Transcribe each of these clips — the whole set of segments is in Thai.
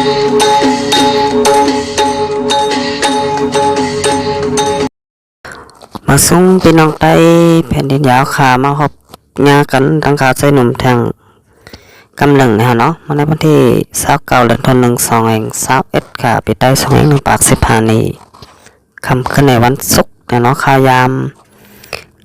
มาส่งพี่น้องใต้แผ่นดินยาวขามาพบญากันทางข่าวใจหนุ่มแทงกำลังนะฮะเนาะมาในวันที่29เดือนธันวาคม2021ค่ะไปได้2 ปาก15นี้คำขึ้นในวันศุกร์นะเนาะข่าวยาม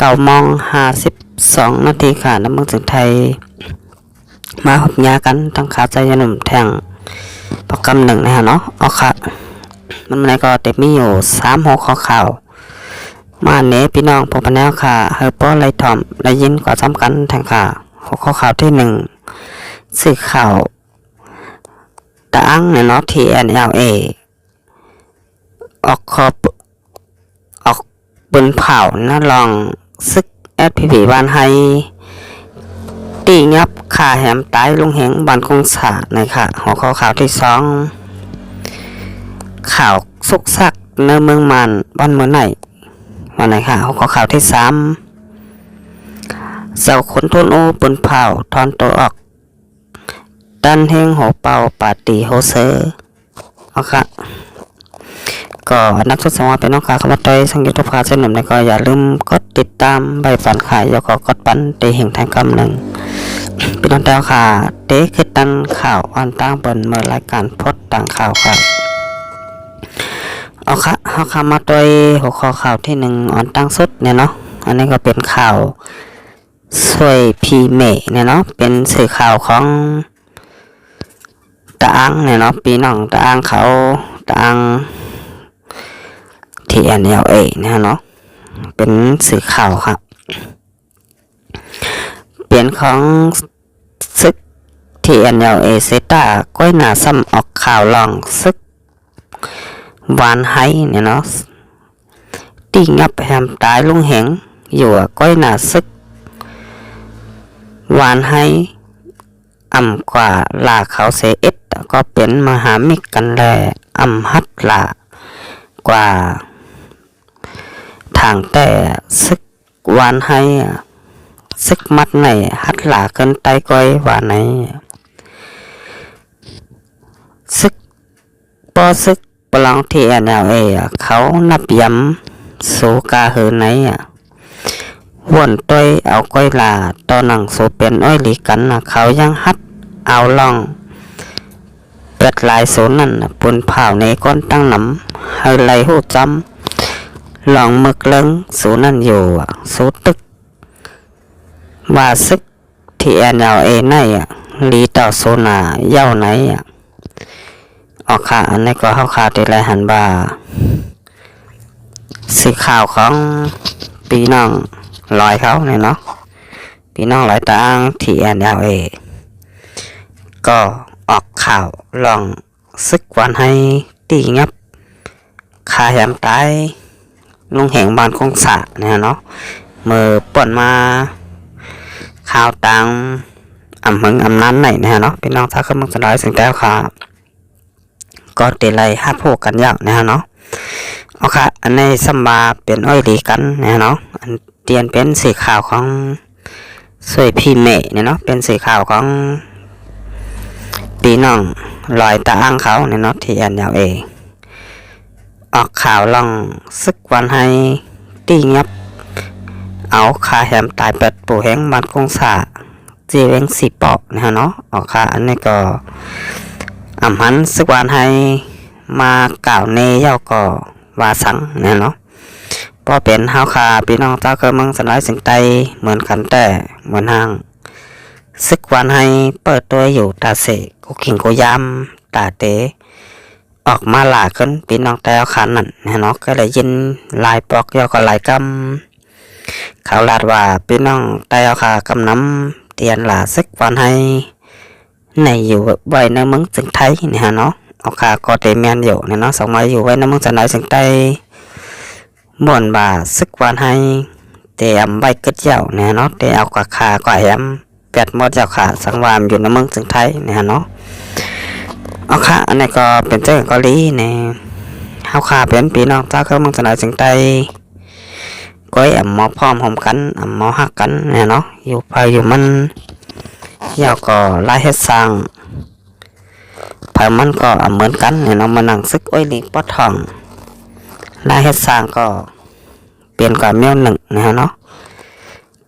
9:52 นาทีค่ะน้ำเมืองถึงไทยมาพบญากันทางข่าวใจหนุ่มแทงโปรแกรม1นะฮะเนาะเอาค่ะมันในก็เต็มมีอยู่3 หัวข้อข่าวมาเนพี่น้องพบแนวค่ะเฮอร์ปอไลทอมได้ยินกว่าสำคัญทางข่าวหัวข้อข่าวที่1สื่อข่าวตะอังในนอ TNLA ออกบนเผาน่าลองซึก SPP บ้านไฮตีงับขาแหมตายลุงเหงบ้านคงสาในค่ะหัวข้อข่าวที่2ข่าวสุกซักในเมืองมันบ้านเมืองไหนวันไหนค่ะหัวข้อข่าวที่3เสาขนทุนโอบนเผาทอนตัวออกดันเฮงโหเป่าปาตีโฮเซอร์เอาค่ะก็นักศึกษาเป็นน้องขาเข้ามาต่อยสังยุทธภาเส้นหนุ่มก็อย่าลืมกดติดตามใบฝันขายแล้วก็กดปั้นเตะแห่งทางกำหนึ่งเป็นน้องแต้วค่ะเตะคือตั้งข่าวอันตั้งบนเมื่อรายการพดต่างข่าวค่ะเอาค่ะเอาค่ะมาต่อยหัวข้อข่าวที่1อันตั้งสุดเนี่ยเนาะอันนี้ก็เป็นข่าวสวยพีเมเนี่ยเนาะเป็นสื่อข่าวของตะอังเนี่ยเนาะปีน้องตะอังเขาตะอัง TNLA เนี่ยเนาะเป็นสื่อข่าวครับเปลี่ยนของซึก TNLA เซตาก้อยหนาซ้ำออกข่าวลองซึกวานไฮเนี่ยเนาะตีงับแฮมตายลุงเหงอยู่ก้อยหนาซึกวานไฮอ่ำกว่าลาเขาเซเอสก็เป็นมหามิกกันแลอ่ำฮัดลากว่าทางแต่ซึกวานไฮซึกมัดไหนฮัดลาเกินไตก้อยวานไหนซึกปอซึกปลองที่NLAเขานับย้ำสูกาเหือไหนวนต้อยเอาก้อยลาตอนหนังสูเป็นอ้อยหลีกันเขายังฮัดเอาล่องเปิดลายโซนนั่นปุ่นเผาในก้นตั้งน้ำให้ไหลหูจำลองมึกเลิงสูนั่นอยู่สูตึกว่าซึกที่NLAไหนลีต่อโซนาเย้าไหนออกข่าวอันนี้ก็เข้าข่าวที่ไรหันบ่าสื่อข่าวของปีน้องลอยเขาเนี่ยเนาะปีน้องลอยตางTNLAก็ออกข่าวลองซึกวันให้ตีงับขาแหมตายลุงแห่งบ้านคงสะเนี่ยเนาะเมื่อป่นมาข่าวต่างอำเภออำนั้นไหนเนี่ยเนาะพี่น้องถ้าเขามึงจะได้สิ่งแต้วค่ะก็เตลัยฮัดโผกันยาวนะฮะเนาะเอาค่ะอันในสัมบาเป็นอ้อยดีกันนะเนาะอันเตียนเป็นสีขาวของสวยพีเมเนี่ยเนาะเป็นสีขาวของปีน้องลอยตาอ้างเขาเนี่ยเนาะที่อันยาวออกข่าวลองซึกวันให้ตีงับเอาคาแหมตายเปิดปูแห้งบ้านคงสาจีเวงสีปอกนะฮะเนาะออกค่ะอันนี้ก็อำหันซึกวันให้มากล่าวเนยาวก่อวาสังเนี่ยเนาะพอเป็นห้าวคาพี่น้องเจ้าเกิดเมืองสลายสิงไตเหมือนกันแต่เหมือนห้างซึกวันให้เปิดตัวอยู่ตาเสกกุขิงกุยามตาเตออกมาหลาขึ้นพี่น้องแต่ขันนั่นเนี่ยเนาะก็เลยยินลายปอกยาวก็ลายกำเขาลาดว่าพี่น้องแต่ขากำน้ำเตียนหลาซึกวันให้ในอยู่ไว้ในเมืองสิงไทยเนี่ยเนาะเอาขาก็เตเมียนอยู่เนี่ยเนาะสองไม้อยู่ไว้ในเมืองสลายสิงไตบ่วนบ่าซึกวันให้เตะใบกึศเจ้าเนี่ยเนาะเตะเอากว่าขาก็แหมแปดหมดเจ้าขาสังวามอยู่ในเมืองสิงไทยเนี่ยเนาะเอาค่ะอันนี้ก็เป็นเจ้าเกาหลีเนี่ยเอาขาเป็นพี่น้องเจ้าเขาเมืองสลายสิงไตก้อยหมอพร้อมหอมกันหมอหักกันเนี่ยเนาะอยู่ไปอยู่มันยาวก็ไล่เฮ็ดสร้าง เผามันก็เหมือนกันเนี่ยเนาะมานั่งซึกอ้อยหลีปอทองลายเฮ็ดสร้างก็เปลี่ยนกว่าเมียวหนึ่งนะฮะเนาะ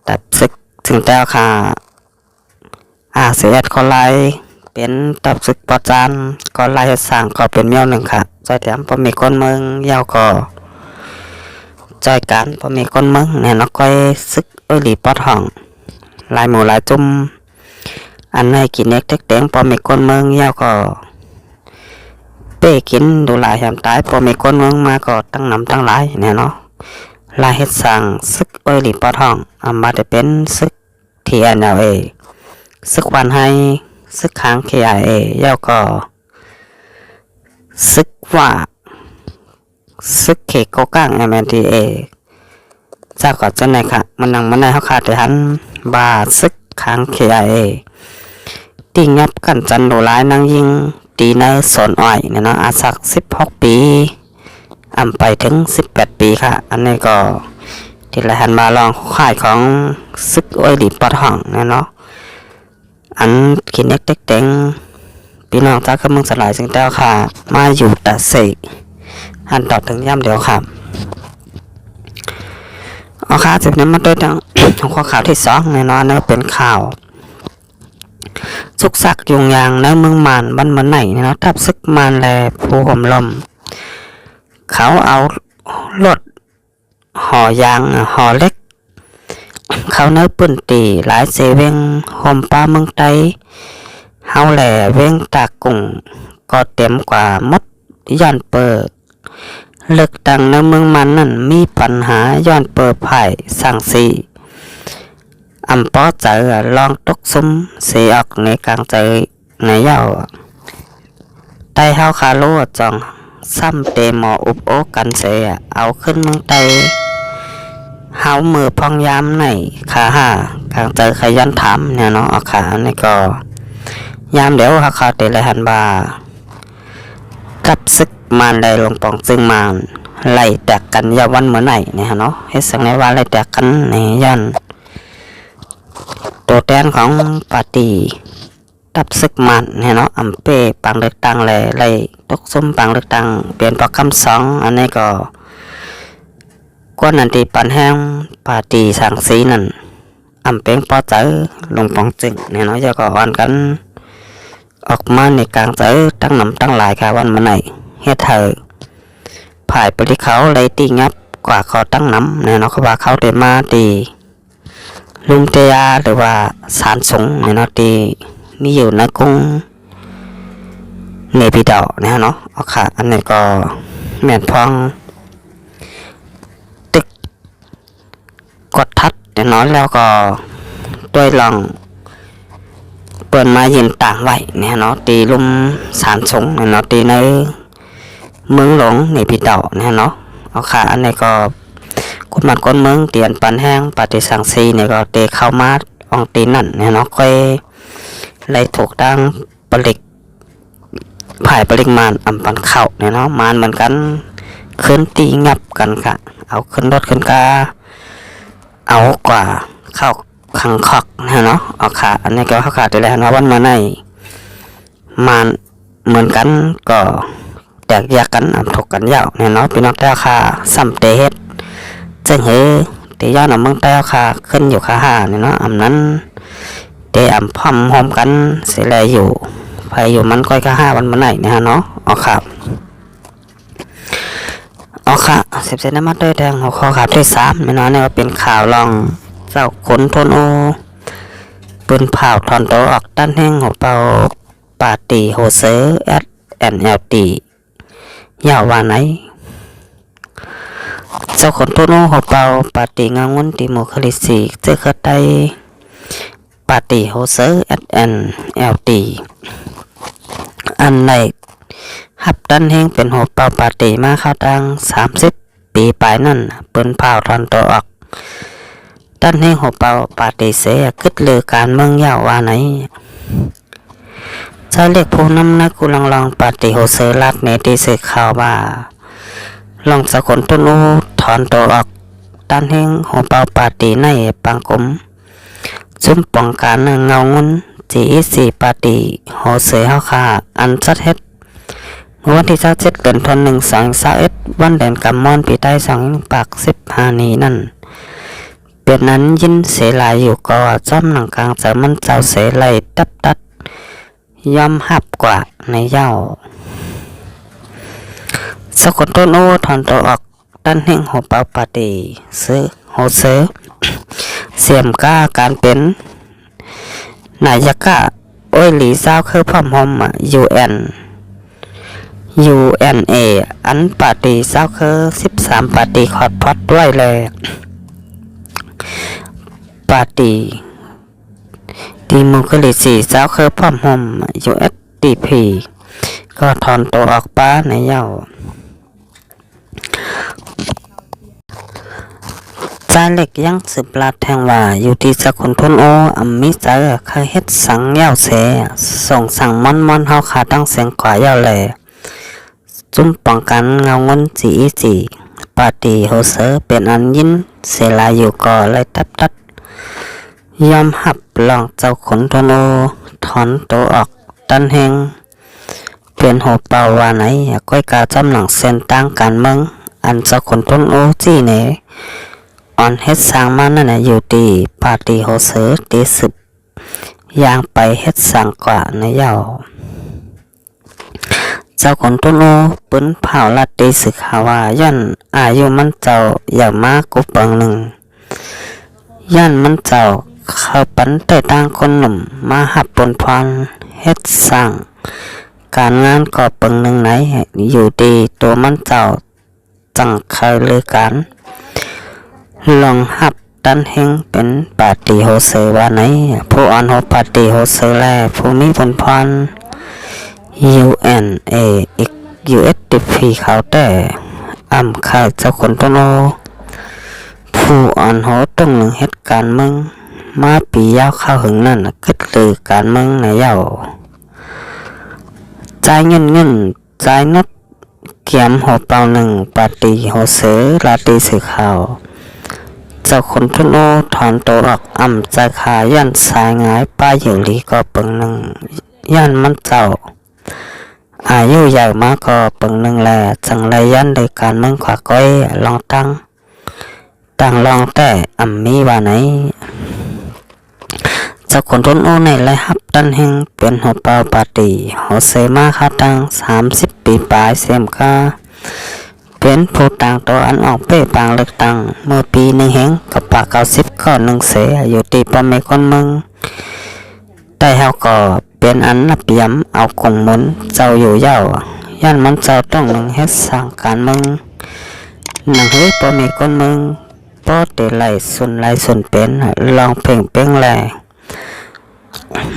แต่ซึกถึงแต่ค่ะเสียดก็ลายเป็นตับซึกปอจานก็ลายเฮ็ดสร้างก็เป็นเมียวหนึ่งค่ะใจแถมพอมีคนเมืองยาวก็จอยกันพอมีคนเมืองเนี่ยเนาะก็ซึกอ้อยหลีปอทองลายหมูลายจุ่มอันในกินเน็กเต็กเต็งพอมีคนเมืองยาวก็เป้กินดูหลายแหมตายพอมีคนเมืองมาก็ตั้งนำตั้งหลายเนี่ยเนาะลายเฮ็ดสร้างซึกอ้อยหลีปอทองมาจะเป็นซึกTNLA ซึกวันให้ซึกค้าง KIA แล้วก็ซึกว่าซึกเคโกก้าง MNDA จากก่อนจนไหนค่ะมันนั่งมันในเขาขาดหันบาซึกค้าง KIA ตีงับกันจันโดร้ายนั่งยิงตีเนอร์สอนอ้อยเนี่ยเนาะอาศัก16 ปีไปถึง18 ปีค่ะอันนี้ก็ที่ละหันมาลองค่ายของซึกอ้อยหลีปอทองเนาะอันกินเน็กเต็กเต็งพี่น้องจากเมืองสลายจึงเต้าค่ะมาอยู่แต่เสกอันตอบถึงย่ำเดียวค่ะเอาค่ะจากนั้นมาด้วยทางของข้อข่าวที่2เนาะเนื้อเป็นข่าวสุกซักยุงยางในเมืองมานบ้านเมืองไหนเนาะทับซึกมานแลผู้ห่มลมเขาเอารถห่อยางห่อเล็กเขาเนื้อปืนตีหลายเสเวงห่มปลาเมืองไตเฮาแหล่เวงตากุ่งก็เต็มกว่ามดย้อนเปิดเลือกตั้งในเมืองมันนั่นมีปัญหาย้อนเปิดไผ่สั่งสีปอเจอลองตกซุ้มเสียออกในกลางใจในเย้าไตเฮาคาโลจองซ้ำเตมออุบโอกันเสียเอาขึ้นเมืองไตเฮามือพองยามในขาห้ากลางใจขยันถามเนี่ยเนาะเอาขาในก็ยามเดี๋ยวเขาเตะไรหันบากับซึกมานได้ลงปองซึ่งมานไล่แตกกันยาวันเมื่อไหร่เนี่ยเนาะให้สังในว่าไล่แตกกันในยันตัวแทนของปาร์ตี้ตับซึกมันเนี่ยเนาะเป้ปังเลือกตั้งเลยไล่ตกซุ้มปังเลือกตั้งเปลี่ยนปอกคำ2อันนี้ก็กวนนันตีปันแห้งปาร์ตี้สังสีนั่นเป็งปอเจอลงปองจึงเนี่ยเนาะจะก็อ่อนกันออกมาในกลางเจอตั้งนำตั้งหลายค่ะวันมาไหนเฮ็ดเธอผ่ายไปที่เขาเลยตีงับกว่าเขาตั้งน้ำเนี่ยเนาะเขาว่าเขาเดินมาตีลุงเตียหรือว่าสารสงเนี่ยเนาะตีนี่อยู่ในกรุงเนปิดอเนี่ยเนาะเอาค่ะอันนี้ก็แม่นพองตึกกดทัดเนี่ยเนาะแล้วก็ด้วยลองเปิดมายืนต่างไว้เนี่ยเนาะตีลุมสารสงเนี่ยเนาะตีในเมืองหลวงเนปิดอเนี่ยเนาะเอาค่ะอันนี้ก็คนมันคนเมืองเตียนปันแห้งปฏิสังสีเนี่ยก็เตะเข้ามาอองตีนั่นเนี่ยเนาะก็เลยถูกตั้งผลิตผ่ายปริมาณปันเข่าเนี่ยเนาะมานเหมือนกันขึ้นตีงับกันค่ะเอาขึ้นรถขึ้นกาเอากว่าเข้าขังขอกเนี่ยเนาะเอาค่ะอันนี้ก็เข้าขาดไปแล้วนะวันมาในมานเหมือนกันก็แตกแยกกันถกกันยาวเนี่ยเนาะพี่น้องแต่ค่ะซ้ำเตะเฮ็ดจึงเฮเตะย้อนเมืองแต่ค่ะขึ้นอยู่ค่ะเนี่ยเนาะนั้นเตะพร้อมหอมกันเสียแลอยู่ไปอยู่มันก้อยค่ะวันมาไหนเนี่ยเนาะเอาค่ะเสพเสร็จน้ำมันด้วยแดงหัวข้อข่าวที่3เนี่ยเนาะเนี่ยเป็นข่าวลองเจ้าขนโทนโอปืนเผาถอนตัวออกด้านแห้งหัวเป่าปาตีโฮเซอร์SNLD ยาวว่าไหนเจ้าขนโทนโอหัวเป่าปาตีงางุนติโมคลิซีเจอขัดไตปาตีโฮเซอร์ SNLD อันไหนหับด้านแห้งเป็นหัวเป่าปาตีมาเข้าตัง30 ปีปลายนั่นปืนเผาถอนตัวออกด้านแห้งหัวเป่าปาตีเสียขึ้นเลือการเมืองยาวว่าไหนชายเล็กผู้นำนักกุลังลองปาฏิโฮเซอร์ลัดในที่สื่อข่าวว่าลองสกุลตุนูถอนตัวออกด้านแห่งหัวเป่าปาฏิในปังกลมซุ่มป้องกันเงาเงิน G4 ปาร์ตี้โฮเซเฮาคาอันจัดเฮ็ดเมื่อวันที่27เดือนธันวาคม2021วันเดือนกำมอนปีใต้2ปาก15นี้นั่นเป็นนั้นยินเสลายอยู่ก็จอมหนังกลางจะมันเจ้าเสลายตัดยอมหับกว่าในเย้าสกุลต้นโอถอนตัวออกด้านเฮงโหเปาปาร์ตี้ซื้อโฮเซเสียมก้าการเป็นนายกะโอ้ยหลีเจ้าคือพร้อมหอมUNA อันปาร์ตี้เจ้าคือ13ปาร์ตี้ขอดพอดด้วยเลยปาร์ตี้ดีโมคราซีเจ้าคือพร้อมหอมUSDP ก็ถอนตัวออกป้าในเย้าจาเล็กยังสืบลาดแทงว่าอยู่ที่สกุลทนโออัมมิเจอเคยเฮ็ดสังเย้าเสส่งสั่งม่อนเฮาขาตั้งเสียงกว่าเย้าแลจุ่มป้องกันเงาเงินจีปาร์ตี้โฮเซอร์เป็นอันยินเสลาอยู่ก่อเลยตัดยอมหับลองเจ้าขนทนโอถอนตัวออกตันแหงเป็นโหเป่าว่าไหนก้อยกาจำหลังเส้นตั้งการเมืองอันเจ้าขนทนโอจี้เนออนเฮ็ดสร้างมานั่นน่ะอยู่ดีปาร์ตี้โฮเซอร์ตีสืบย่างไปเฮ็ดสร้างกว่าในเย้าเจ้าคนต้นโอปืนเผาลัดตีสึกหาว่าย่อนอายุมันเจ้าอย่างมากกุเปิงหนึ่งย่อนมันเจ้าเข้าปันแต่ต่างคนหนุ่มมาหับปนพรเฮ็ดสร้างการงานก่อเปิงหนึ่งไหนอยู่ดีตัวมันเจ้าจังเคยเลยการลองหับดันเฮงเป็นปาร์ตี้โฮเซอร์ว่าไหนผู้อ่อนโฮปาร์ตี้โฮเซอร์แลผู้มีผลพร UNA อีก USDP เขาแต่อ่ำข่าวเจ้าคนต้นโอผู้อ่อนโฮต้องหนึ่งเหตุการณ์มึงมาปียาวเข้าหึงนั่นคิดลือการมึงในเย้าจ่ายเงินจ่ายนัดเกียมหัวเปล่าหนึ่งปาร์ตี้โฮเซอร์ลาตีสื่อข่าวเจ้าคนทุนโอถอนตัวออกอ่ำใจขาย่านสายงายป้าอยู่ลีก็เปิงหนึ่งย่านมันเจ้าอายุใหญ่มากก็เปิงหนึ่งแลจังไรย่านโดยการเมืองขวาก้อยลองตั้งลองแต่อ่ำมีว่าไหนเจ้าคนทุนโอในไรฮับดันเฮงเป็นหัวเปล่าปาร์ตี้โฮเซมาคาตั้ง30 ปีปลายเสียมกาเป็นผู้ต่างตัวอันออกเป้ปางเลือกตั้งเมื่อปีหนึ่งแหงกับปาก90ข้อ1เสอยู่ที่ป้อมเมคนเมืองแต่เฮาก็เป็นอันนับย้ำเอาคงหมุนเจ้าอยู่เย้าย่านมันเจ้าต้องหนึ่งเฮ็ดสร้างการเมืองหนังเฮ้ยป้อมเมคนเมืองป้อเตไลส่วนเป็นลองเพ่งเป้งแล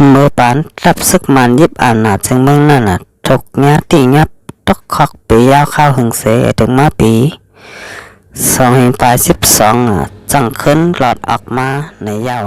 เมื่อปานรับศึกมันยิบอาณาจึงเมืองนั่นถกงาตีงับตกคอกปียาวข้าวหึงเสถึงมาปี2 12จังขึ้นหลอดออกมาในเย้า